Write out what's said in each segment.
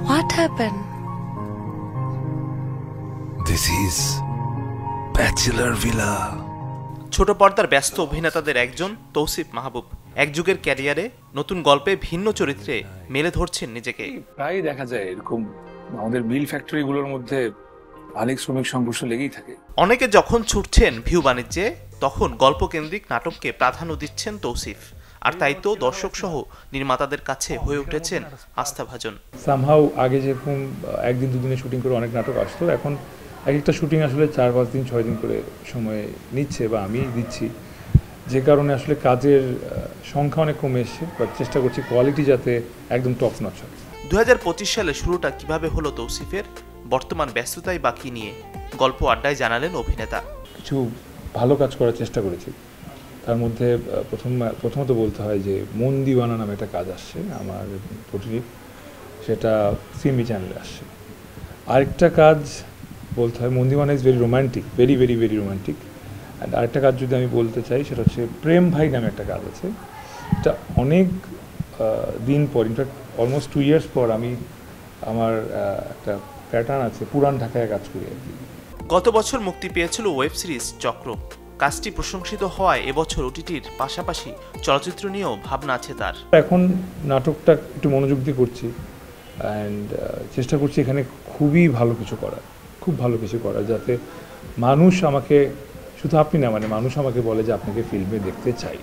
What happened? This is Bachelor Villa. ছোট পর্দার ব্যস্ত অভিনেতাদের একজন তৌসিফ মাহবুব এক যুগের ক্যারিয়ারে নতুন গল্পে ভিন্ন চরিত্রে মেলে ধরছেন নিজেকে। প্রায় দেখা যায় এরকম আমাদের মিল ফ্যাক্টরিগুলোর মধ্যে মালিক শ্রমিক সংঘর্ষ লেগেই থাকে। অনেকে যখন ছুটছেন ভিউ বাণিজ্যে তখন গল্পকেন্দ্রিক নাটককে প্রাধান্য দিচ্ছেন তৌসিফ, আর তাই তো দর্শক সহ নির্মাতাদের কাছে হয়ে উঠেছেন আস্থাভাজন। সামহাউ আগে যেরকম একদিন দুদিনে শুটিং করে অনেক নাটক আসতো, এখন এক একটা শুটিং আসলে 4-5 দিন 6 দিন করে সময় নিচ্ছে বা আমি দিচ্ছি, যে কারণে আসলে কাজের সংখ্যা অনেক কমে এসছে। বাট চেষ্টা করছি কোয়ালিটি যাতে একদম টপ নচ হয়। 2025 সালে শুরুটা কিভাবে হলো তৌসিফের, বর্তমান ব্যস্ততায় বাকি নিয়ে গল্প আড্ডায় জানালেন অভিনেতা। কিছু ভালো কাজ করার চেষ্টা করেছি, তার মধ্যে প্রথমত বলতে হয় যে মন দিওয়ানা নামে একটা কাজ আসছে আমার প্রতিটি, সেটা সিএমবি চ্যানেলে আসছে। আরেকটা কাজ বলতে হয়, Mon Diwana is very romantic, very very very romantic. And আরেকটা কাজ যদি আমি বলতে চাই সেটা হচ্ছে প্রেম ভাই নামে একটা কাজ আছে। এটা অনেক দিন পর, ইনফ্যাক্ট অলমোস্ট 2 ইয়ার্স পর আমি আমার একটা প্যাটার্ন আছে, পুরান ঢাকায় কাজ করি আর কি। গত বছর মুক্তি পেয়েছিল ওয়েব সিরিজ চক্র। কাজটি প্রশংসিত হওয়ায় এবছর ওটিটির পাশাপাশি চলচ্চিত্র নিয়েও ভাবনা আছে তার। এখন নাটকটা একটু মনোযোগ দিয়ে করছি অ্যান্ড চেষ্টা করছি এখানে খুবই ভালো কিছু করার, খুব ভালো কিছু করার, যাতে মানুষ আমাকে, শুধু আপনি না, মানে মানুষ আমাকে বলে যে আপনাকে ফিল্মে দেখতে চাই।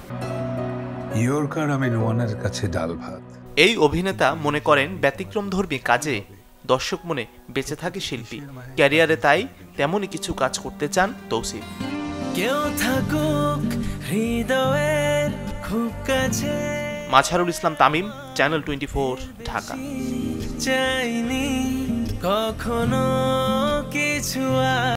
ইয়র্কার আমি নোয়ানের কাছে ডাল ভাত। এই অভিনেতা মনে করেন ব্যতিক্রমধর্মী কাজে দর্শক মনে বেঁচে থাকে শিল্পী। ক্যারিয়ারে তাই তেমনই কিছু কাজ করতে চান তৌসিফ। মাঝহারুল ইসলাম তামিম, চ্যানেল 24, ঢাকা।